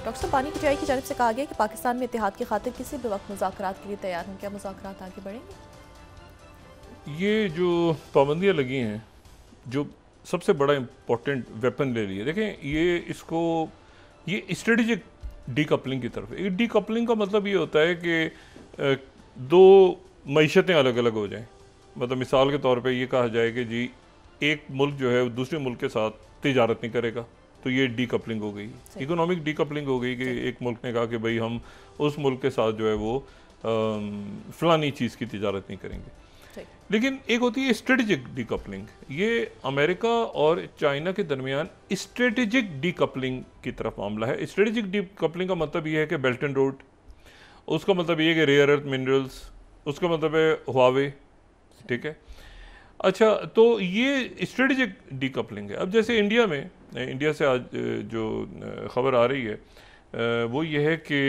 Doctor साहब, बानी कजाई की जानिब से कहा गया कि पाकिस्तान में इत्तेहाद की खातिर किसी भी वक्त मुज़ाकरात के लिए तैयार हों। क्या मुज़ाकरात आगे बढ़ेंगे? ये जो पाबंदियाँ लगी हैं, जो सबसे बड़ा इम्पोर्टेंट वेपन ले लिए, देखें ये स्ट्रेटेजिक डीकपलिंग की तरफ है। डीकपलिंग का मतलब ये होता है कि दो मईशतें अलग अलग हो जाएं। मतलब मिसाल के तौर पे ये कहा जाए कि जी एक मुल्क जो है दूसरे मुल्क के साथ तिजारत नहीं करेगा, तो ये डीकपलिंग हो गई। इकोनॉमिक डीकपलिंग हो गई कि एक मुल्क ने कहा कि भाई हम उस मुल्क के साथ जो है वो फलानी चीज़ की तिजारत नहीं करेंगे। लेकिन एक होती है स्ट्रेटेजिक डीकपलिंग। ये अमेरिका और चाइना के दरमियान स्ट्रेटेजिक डीकपलिंग की तरफ मामला है। स्ट्रेटेजिक डीकपलिंग का मतलब ये है कि बेल्ट एंड रोड, उसका मतलब ये है कि रेयर अर्थ मिनरल्स, उसका मतलब है हुआवे, ठीक है। अच्छा, तो ये स्ट्रेटेजिक डीकपलिंग है। अब जैसे इंडिया से आज जो खबर आ रही है वो ये है कि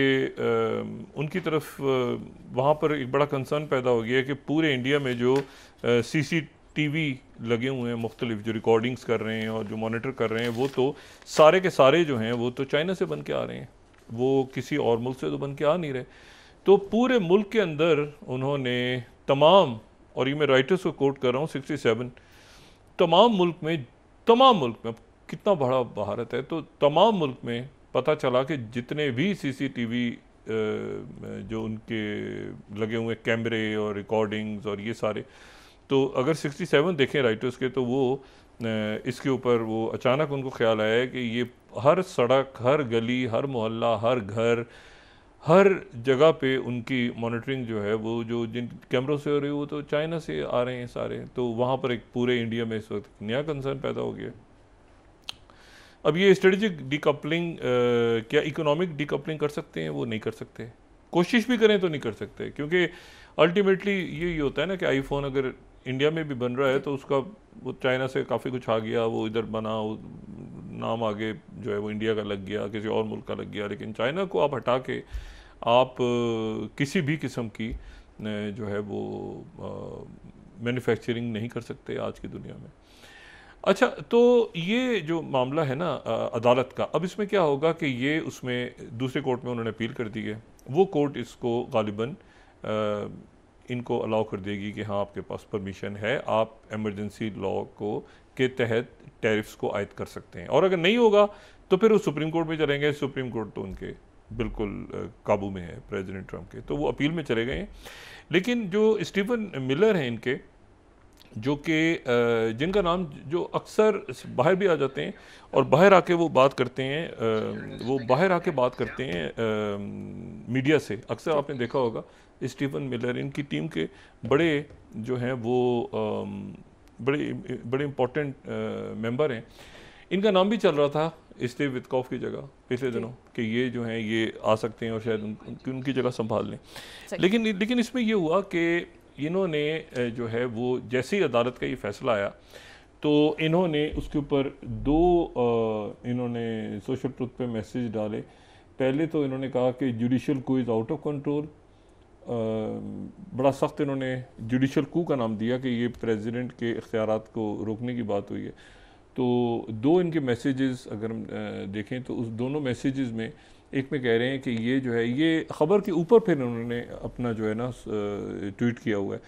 उनकी तरफ वहाँ पर एक बड़ा कंसर्न पैदा हो गया है कि पूरे इंडिया में जो CCTV लगे हुए हैं मुख्तलिफ, जो रिकॉर्डिंग्स कर रहे हैं और जो मॉनिटर कर रहे हैं, वो तो सारे के सारे जो हैं वो तो चाइना से बन के आ रहे हैं, वो किसी और मुल्क से तो बन के आ नहीं रहे। तो पूरे मुल्क के अंदर उन्होंने तमाम, और ये मैं राइटर्स को कोट कर रहा हूँ, 67 तमाम मुल्क में कितना बड़ा भारत है, तो तमाम मुल्क में पता चला कि जितने भी CCTV जो उनके लगे हुए कैमरे और रिकॉर्डिंग्स और ये सारे, तो अगर 67 देखें राइटर्स के, तो वो इसके ऊपर वो अचानक उनको ख्याल आया है कि ये हर सड़क, हर गली, हर मोहल्ला, हर घर, हर जगह पे उनकी मॉनिटरिंग जो है वो जो जिन कैमरों से हो रही है वो तो चाइना से आ रहे हैं सारे। तो वहाँ पर एक पूरे इंडिया में इस वक्त नया कंसर्न पैदा हो गया। अब ये स्ट्रेटेजिक डीकपलिंग क्या इकोनॉमिक डीकपलिंग कर सकते हैं? वो नहीं कर सकते, कोशिश भी करें तो नहीं कर सकते, क्योंकि अल्टीमेटली ये होता है ना कि आईफोन अगर इंडिया में भी बन रहा है तो उसका वो चाइना से काफ़ी कुछ आ गया, वो इधर बना, वो नाम आगे जो है वो इंडिया का लग गया, किसी और मुल्क का लग गया। लेकिन चाइना को आप हटा के आप किसी भी किस्म की जो है वो मैन्युफैक्चरिंग नहीं कर सकते आज की दुनिया में। अच्छा, तो ये जो मामला है ना अदालत का, अब इसमें क्या होगा कि ये उसमें दूसरे कोर्ट में उन्होंने अपील कर दी है, वो कोर्ट इसको गालिबन इनको अलाउ कर देगी कि हाँ आपके पास परमिशन है, आप एमरजेंसी लॉ को के तहत टैरिफ्स को आयद कर सकते हैं। और अगर नहीं होगा तो फिर वो सुप्रीम कोर्ट में चलेंगे। सुप्रीम कोर्ट तो उनके बिल्कुल काबू में है प्रेसिडेंट ट्रंप के, तो वो अपील में चले गए हैं। लेकिन जो स्टीवन मिलर हैं इनके, जो कि जिनका नाम जो अक्सर बाहर भी आ जाते हैं और बाहर आके वो बात करते हैं, वो बाहर आके बात करते हैं मीडिया से, अक्सर आपने देखा होगा। स्टीवन मिलर इनकी टीम के बड़े जो हैं वो बड़े इम्पोर्टेंट मेंबर हैं। इनका नाम भी चल रहा था स्टीव विटकॉफ की जगह पिछले दिनों कि ये जो हैं ये आ सकते हैं और शायद उनकी जगह संभाल लें। लेकिन इसमें ये हुआ कि इन्होंने जो है वो जैसे ही अदालत का ये फैसला आया तो इन्होंने उसके ऊपर इन्होंने सोशल ट्रुथ पे मैसेज डाले। पहले तो इन्होंने कहा कि judicial coup is out of control, बड़ा सख्त इन्होंने जुडिशल कू का नाम दिया कि ये प्रेसिडेंट के इख्तियारात को रोकने की बात हुई है। तो दो इनके मैसेजेस अगर हम देखें तो उस दोनों मैसेजेस में एक में कह रहे हैं कि ये जो है ये ख़बर के ऊपर फिर उन्होंने अपना जो है ना ट्वीट किया हुआ है,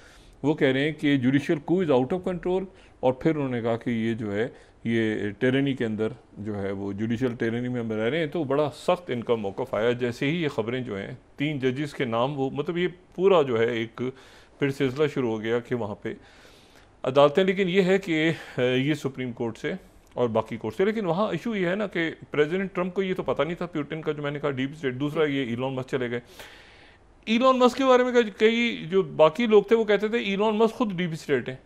वो कह रहे हैं कि judicial coup is out of control, और फिर उन्होंने कहा कि ये जो है ये टेरनी के अंदर जो है वो जुडिशल टेरनी में हम रह रहे हैं। तो बड़ा सख्त इनका मौक़िफ़ आया जैसे ही ये ख़बरें जो हैं 3 जजेस के नाम, वो मतलब ये पूरा जो है एक फिर सिलसिला शुरू हो गया कि वहाँ पर अदालतें। लेकिन ये है कि ये सुप्रीम कोर्ट से और बाकी कोर्ट से, लेकिन वहाँ इशू ये है ना कि प्रेसिडेंट ट्रंप को ये तो पता नहीं था पुतिन का, जो मैंने कहा डीप स्टेट। दूसरा ये इलॉन मस्क चले गए। इलॉन मस्क के बारे में कई जो बाकी लोग थे वो कहते थे इलॉन मस्क खुद डीप स्टेट हैं,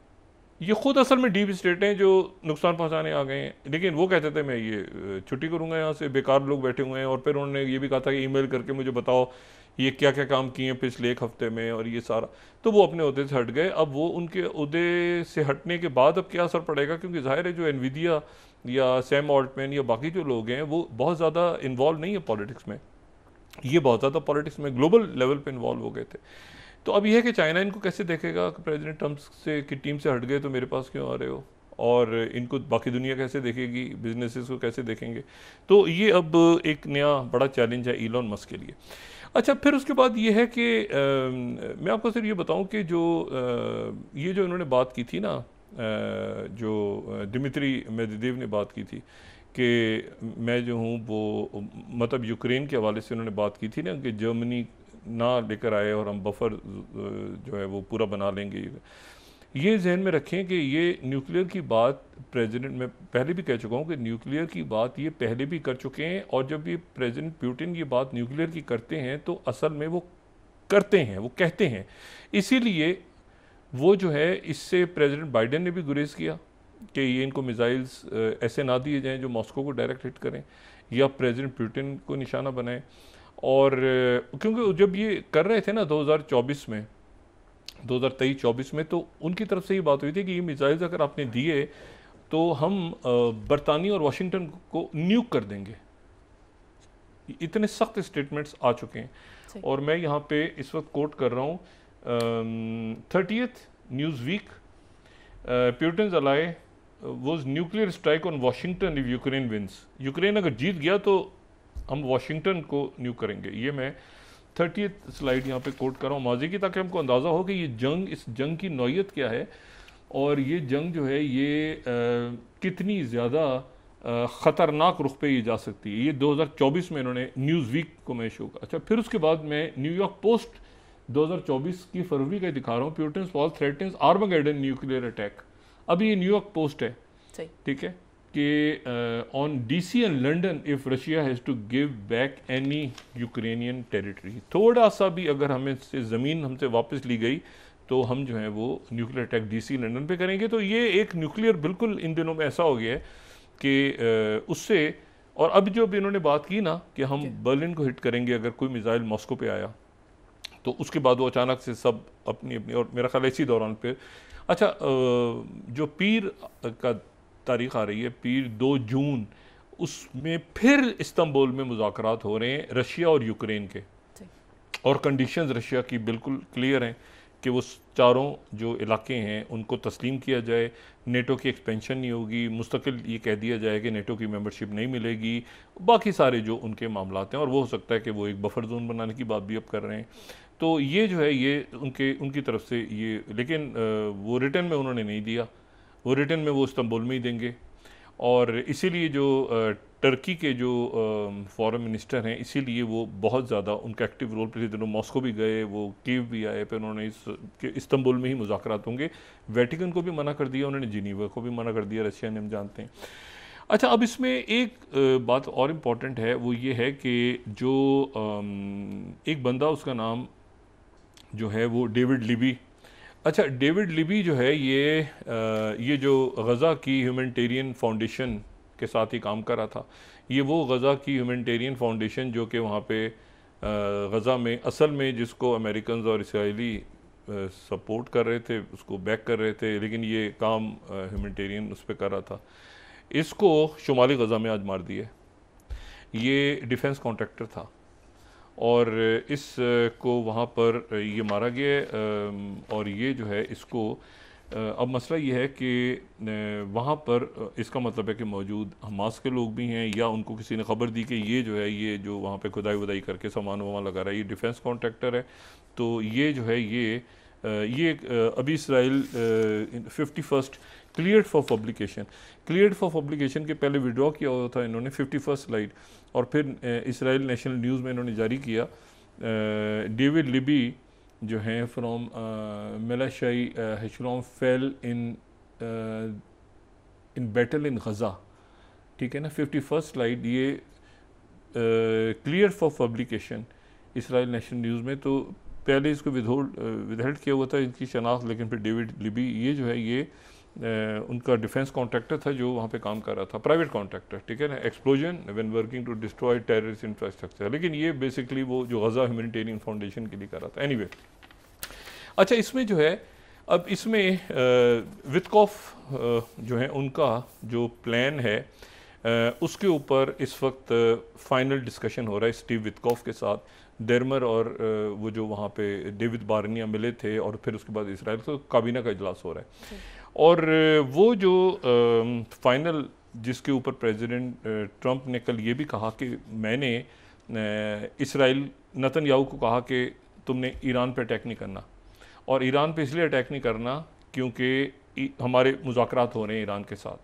ये खुद असल में डीप स्टेट हैं जो नुकसान पहुँचाने आ गए हैं। लेकिन वो कहते थे मैं ये छुट्टी करूँगा यहाँ से, बेकार लोग बैठे हुए हैं। और फिर उन्होंने ये भी कहा था कि ईमेल करके मुझे बताओ ये क्या क्या काम किए हैं पिछले 1 हफ्ते में और ये सारा। तो वो अपने उहदे से हट गए। अब वो उनके उहदे से हटने के बाद अब क्या असर पड़ेगा, क्योंकि जाहिर है जो एनवीडिया या सैम ऑल्टमैन या बाकी जो लोग हैं वो बहुत ज़्यादा इन्वॉल्व नहीं है पॉलिटिक्स में, ये बहुत ज़्यादा पॉलिटिक्स में ग्लोबल लेवल पे इन्वॉल्व हो गए थे। तो अब यह है कि चाइना इनको कैसे देखेगा कि प्रेसिडेंट ट्रंप से की टीम से हट गए तो मेरे पास क्यों आ रहे हो, और इनको बाकी दुनिया कैसे देखेगी, बिजनेसेस को कैसे देखेंगे। तो ये अब एक नया बड़ा चैलेंज है इलॉन मस्क के लिए। अच्छा, फिर उसके बाद ये है कि मैं आपको सिर्फ ये बताऊं कि ये जो इन्होंने बात की थी ना, जो दिमित्री मेदवेदेव ने बात की थी कि मैं जो हूँ वो, मतलब यूक्रेन के हवाले से उन्होंने बात की थी ना कि जर्मनी ना लेकर आए और हम बफर जो है वो पूरा बना लेंगे। ये जहन में रखें कि ये न्यूक्लियर की बात प्रेसिडेंट, मैं पहले भी कह चुका हूँ कि न्यूक्लियर की बात ये पहले भी कर चुके हैं, और जब ये प्रेसिडेंट पुतिन ये बात न्यूक्लियर की करते हैं तो असल में वो करते हैं, वो कहते हैं। इसीलिए वो जो है, इससे प्रेसिडेंट बाइडेन ने भी गुरेज किया कि ये इनको मिसाइल्स ऐसे ना दिए जाएं जो मॉस्को को डायरेक्ट हिट करें या प्रेसिडेंट पुतिन को निशाना बनाएं। और क्योंकि जब ये कर रहे थे ना 2024 में, 2023-24 में, तो उनकी तरफ से ये बात हुई थी कि ये मिसाइल्स अगर आपने दिए तो हम बरतानिया और वाशिंगटन को न्यूक कर देंगे। इतने सख्त स्टेटमेंट्स आ चुके हैं। और मैं यहाँ पे इस वक्त कोट कर रहा हूँ 30th Newsweek, Putin's ally was nuclear strike on Washington if Ukraine wins. Ukraine अगर जीत गया तो हम वाशिंगटन को न्यूक करेंगे। ये मैं 30th स्लाइड यहाँ पे कोट कर रहा हूँ माजी की, ताकि हमको अंदाज़ा हो कि ये जंग, इस जंग की नौयत क्या है और ये जंग जो है ये कितनी ज़्यादा ख़तरनाक रुख पे ये जा सकती है। ये 2024 में इन्होंने न्यूज़ वीक को मैं शो का। अच्छा, फिर उसके बाद मैं न्यूयॉर्क पोस्ट 2024 की फरवरी का दिखा रहा हूँ, Putin's wall threatens Armageddon nuclear attack. अभी ये न्यूयॉर्क पोस्ट है, ठीक है, कि on DC and London if Russia has to give back any Ukrainian territory. थोड़ा सा भी अगर हमें से ज़मीन हमसे वापस ली गई तो हम जो है वो न्यूक्लियर अटैक DC लंदन पे करेंगे। तो ये एक न्यूक्लियर बिल्कुल इन दिनों में ऐसा हो गया है कि उससे, और अब जो भी इन्होंने बात की ना कि हम बर्लिन को हिट करेंगे अगर कोई मिसाइल मॉस्को पे आया, तो उसके बाद वो अचानक से सब अपनी अपनी, और मेरा ख्याल इसी दौरान पे, अच्छा जो पीर का तारीख आ रही है, पीर 2 जून, उसमें फिर इस्तांबुल में मुज़ाकरात हो रहे हैं रशिया और यूक्रेन के, और कंडीशंस रशिया की बिल्कुल क्लियर हैं कि वो चारों जो इलाके हैं उनको तस्लीम किया जाए, नेटो की एक्सपेंशन नहीं होगी, मुस्तकिल ये कह दिया जाए कि नेटो की मेंबरशिप नहीं मिलेगी, बाकी सारे जो उनके मामलात हैं, और वो हो सकता है कि वो एक बफर जोन बनाने की बात भी अब कर रहे हैं। तो ये जो है ये उनकी तरफ से ये, लेकिन वो रिटर्न में उन्होंने नहीं दिया, वो रिटर्न में वो इस्तांबुल में ही देंगे। और इसीलिए जो टर्की के जो फॉरेन मिनिस्टर हैं, इसीलिए वो बहुत ज़्यादा उनका एक्टिव रोल पिछले दिनों मॉस्को भी गए, वो कीव भी आए, फिर उन्होंने इस्तांबुल में ही मुज़ाकरात होंगे। वेटिकन को भी मना कर दिया उन्होंने, जिनीवा को भी मना कर दिया, रशिया ने, हम जानते हैं। अच्छा, अब इसमें एक बात और इम्पॉर्टेंट है, वो ये है कि जो एक बंदा, उसका नाम जो है वो डेविड लिबी। अच्छा, डेविड लिबी जो है ये जो गज़ा की ह्यूमैनिटेरियन फाउंडेशन के साथ ही काम कर रहा था, ये वो गज़ा की ह्यूमैनिटेरियन फाउंडेशन जो कि वहाँ पे गज़ा में असल में जिसको अमेरिकन और इसराइली सपोर्ट कर रहे थे, उसको बैक कर रहे थे, लेकिन ये काम ह्यूमैनिटेरियन उस पर कर रहा था, इसको शुमाली गज़ा में आज मार दिया। ये डिफेंस कॉन्ट्रैक्टर था और इसको वहाँ पर ये मारा गया। और ये जो है इसको, अब मसला ये है कि वहाँ पर इसका मतलब है कि मौजूद हमास के लोग भी हैं, या उनको किसी ने खबर दी कि ये जो है, ये जो वहाँ पे खुदाई वदाई करके सामान वामान लगा रहा है, ये डिफेंस कॉन्ट्रैक्टर है। तो ये जो है ये अभी Israel 51st cleared for publication के पहले विड्रॉ किया हुआ था इन्होंने 51st स्लाइड, और फिर इसराइल नेशनल न्यूज़ में इन्होंने जारी किया। डेविड लिबी जो हैं फ्रॉम मिलिशियाई हेशलॉम fell in battle in Gaza, ठीक है ना, 51st स्लाइड, ये clear for publication Israel National News में। तो पहले इसको विदहेल्ड किया हुआ था इनकी शनाख्त, लेकिन फिर डेविड लिबी ये जो है ये उनका डिफेंस कॉन्ट्रैक्टर था जो वहाँ पे काम कर रहा था, प्राइवेट कॉन्ट्रैक्टर, ठीक है ना, explosion when working to destroy terrorist infrastructure, लेकिन ये बेसिकली वो जो गज़ा ह्यूमैनिटेरियन फाउंडेशन के लिए कर रहा था। एनीवे, अच्छा, इसमें जो है, अब इसमें वित्कॉफ जो है उनका जो प्लान है उसके ऊपर इस वक्त फाइनल डिस्कशन हो रहा है स्टीव वित्कॉफ के साथ। डेरमर और वो जो वहाँ पे डेविड बार्निया मिले थे, और फिर उसके बाद इसराइल तो काबीना का इजलास हो रहा है। और वो जो फाइनल जिसके ऊपर प्रेसिडेंट ट्रंप ने कल ये भी कहा कि मैंने इसराइल नेतन्याहू को कहा कि तुमने ईरान पे अटैक नहीं करना, और ईरान पे इसलिए अटैक नहीं करना क्योंकि हमारे मुज़ाकरात हो रहे हैं ईरान के साथ।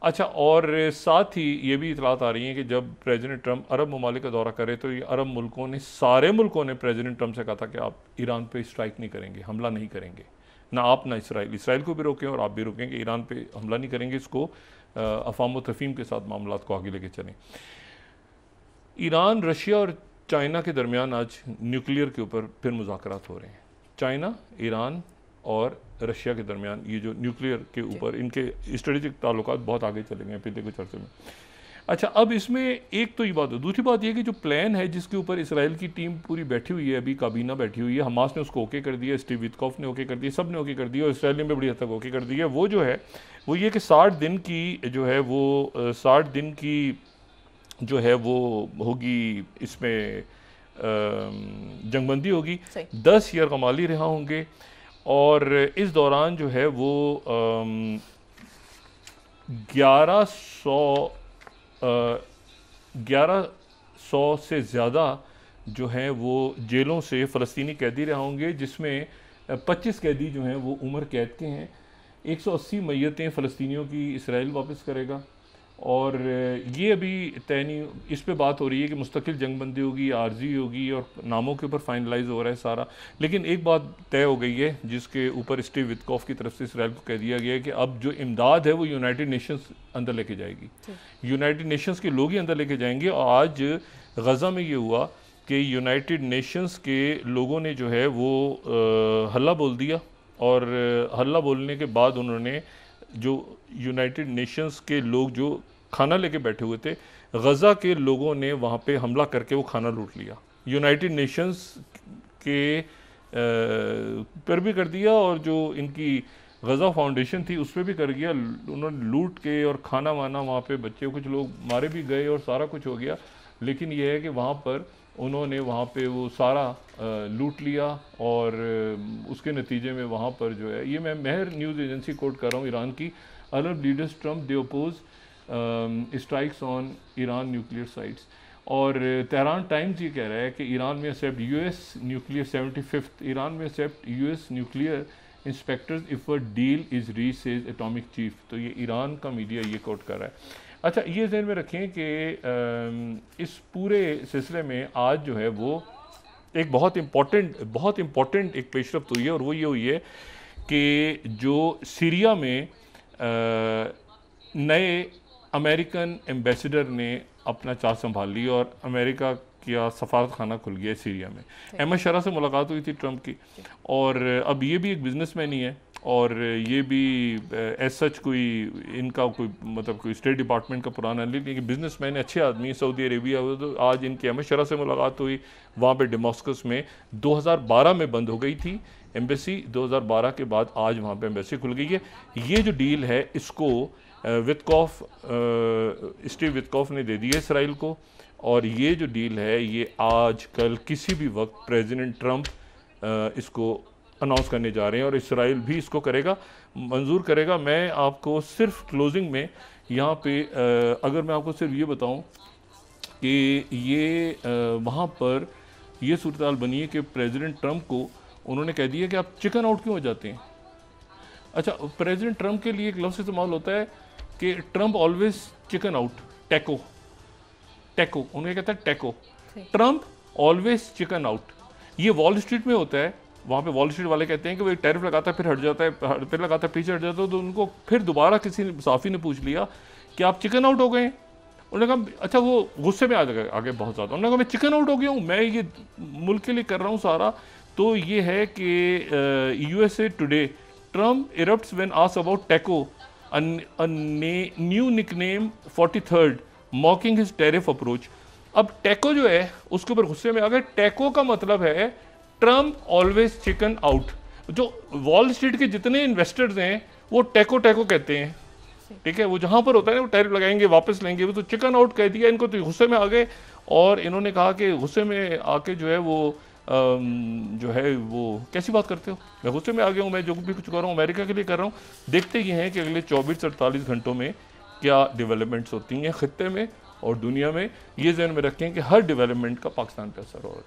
अच्छा, और साथ ही ये भी इतलात आ रही हैं कि जब प्रेसिडेंट ट्रंप अरब ममालिक का दौरा करे तो ये अरब मुल्कों ने, सारे मुल्कों ने प्रेसिडेंट ट्रंप से कहा था कि आप ईरान पे स्ट्राइक नहीं करेंगे, हमला नहीं करेंगे, ना आप ना इसराइल को भी रोकें और आप भी रोकें कि ईरान पे हमला नहीं करेंगे, इसको अफाम व तफहीम के साथ मामला को आगे लेके चलें। ईरान, रशिया और चाइना के दरमियान आज न्यूक्लियर के ऊपर फिर मुज़ाकरात हो रहे हैं। चाइना, ईरान और रशिया के दरमियान ये जो न्यूक्लियर के ऊपर इनके स्ट्रेटेजिक ताल्लुकात बहुत आगे चले गए पिछले कुछ अर्से में। अच्छा, अब इसमें एक तो ये बात है, दूसरी बात ये कि जो प्लान है जिसके ऊपर इसराइल की टीम पूरी बैठी हुई है, अभी काबीना बैठी हुई है, हमास ने उसको ओके कर दिया, स्टीव विटकॉफ ने ओके कर दिया, सब ने ओके कर दिया और इसराइल ने भी बड़ी हद तक ओके कर दिया। वो जो है वो ये कि 60 दिन की जो है वो 60 दिन की जो है वो होगी, इसमें जंगबंदी होगी, 10 यरगमाली रिहा होंगे और इस दौरान जो है वो 1100 से ज़्यादा जो हैं वो जेलों से फ़लस्तीनी कैदी रहा होंगे, जिसमें 25 कैदी जो हैं वो उम्र कैद के हैं। 180 मैयतें फ़लस्तीनियों की इसराइल वापस करेगा और ये अभी तय नहीं, इस पे बात हो रही है कि मुस्तकिल जंगबंदी होगी, आर्जी होगी और नामों के ऊपर फाइनलाइज हो रहा है सारा। लेकिन एक बात तय हो गई है जिसके ऊपर स्टीव विटकॉफ की तरफ से इसराइल को कह दिया गया है कि अब जो इमदाद है वो यूनाइटेड नेशंस अंदर लेके जाएगी, यूनाइटेड नेशंस के लोग ही अंदर लेके जाएंगे। और आज गज़ा में ये हुआ कि यूनाइटेड नेशंस के लोगों ने जो है वो हल्ला बोल दिया और हल्ला बोलने के बाद उन्होंने जो यूनाइटेड नेशंस के लोग जो खाना लेके बैठे हुए थे, गज़ा के लोगों ने वहाँ पे हमला करके वो खाना लूट लिया, यूनाइटेड नेशंस के पर भी कर दिया और जो इनकी गज़ा फाउंडेशन थी उस पर भी कर गया, उन्होंने लूट के और खाना वाना वहाँ पे, बच्चे कुछ लोग मारे भी गए और सारा कुछ हो गया। लेकिन यह है कि वहाँ पर उन्होंने वहाँ पे वो सारा लूट लिया और उसके नतीजे में वहाँ पर जो है, ये मैं मेहर न्यूज़ एजेंसी कोट कर रहा हूँ ईरान की, Arab leaders Trump they oppose strikes on Iran nuclear sites. और तेहरान टाइम्स ये कह रहा है कि ईरान में accept US nuclear 75th, Iran में accept US nuclear inspectors if a deal is reach says atomic chief. तो ये ईरान का मीडिया ये कोट कर रहा है। अच्छा, ये ज़हन में रखें कि इस पूरे सिलसिले में आज जो है वो एक बहुत इम्पॉर्टेंट एक पेशरफ्त हुई है और वो ये हुई है कि जो सीरिया में नए अमेरिकन एम्बेसडर ने अपना चार्ज संभाल लिया और अमेरिका का सफारत खाना खुल गया सीरिया में। अहमद शरा से मुलाकात हुई थी ट्रंप की और अब ये भी एक बिजनेसमैन ही है और ये भी एज सच कोई इनका कोई मतलब कोई स्टेट डिपार्टमेंट का पुराना नहीं, लेकिन बिजनेसमैन अच्छे आदमी, सऊदी अरेबिया। तो आज इनकी अहमद शरा से मुलाकात हुई, वहाँ पे डेमास्कस में 2012 में बंद हो गई थी एम्बेसी, 2012 के बाद आज वहाँ पे एम्बेसी खुल गई है। ये जो डील है इसको स्टीव विटकॉफ ने दे दी है इसराइल को और ये जो डील है ये आज कल किसी भी वक्त प्रेसिडेंट ट्रंप इसको अनाउंस करने जा रहे हैं और इसराइल भी इसको करेगा, मंजूर करेगा। मैं आपको सिर्फ क्लोजिंग में यहाँ पे अगर मैं आपको सिर्फ ये बताऊँ कि ये वहाँ पर ये सूरत बनी है कि प्रेसिडेंट ट्रंप को उन्होंने कह दिया कि आप चिकन आउट क्यों हो जाते हैं। अच्छा, प्रेसिडेंट ट्रंप के लिए एक लफ्ज़ इस्तेमाल होता है कि Trump always chicken out, taco, उन्हें कहता है taco, Trump always chicken out. ये वॉल स्ट्रीट में होता है, वहाँ पे वॉल स्ट्रीट वाले कहते हैं कि वो टैरिफ लगाता है फिर हट जाता है, फिर लगाता है पीछे हट जाता है। तो उनको फिर दोबारा किसी साफ़ी ने पूछ लिया कि आप चिकन आउट हो गए। उन्होंने कहा अच्छा, वो गुस्से में आ गए आगे बहुत ज़्यादा। उन्होंने कहा मैं चिकन आउट हो गया हूँ, मैं ये मुल्क के लिए कर रहा हूँ सारा। तो ये है कि USA today, Trump erupts when asked about TACO, a new nickname 43rd, mocking his tariff approach। अब टैको जो है उसके ऊपर गुस्से में आ गए। टैको का मतलब है ट्रम्प ऑलवेज चिकन आउट। जो वॉल स्ट्रीट के जितने इन्वेस्टर्स हैं वो टैको कहते हैं, ठीक है। वो जहां पर होता है ना वो टैरिफ लगाएंगे वापस लेंगे, वो तो चिकन आउट कह दिया इनको, तो गुस्से में आ गए और इन्होंने कहा कि गुस्से में आके जो है वो जो है वो कैसी बात करते हो, मैं गुस्से में आ गया हूँ, मैं जो भी कुछ कर रहा हूँ अमेरिका के लिए कर रहा हूँ। देखते ये हैं कि अगले 24-48 घंटों में क्या डेवलपमेंट्स होती हैं ख़त्े में और दुनिया में। ये ज़हन में रखें कि हर डेवलपमेंट का पाकिस्तान पर असर हो रहा है।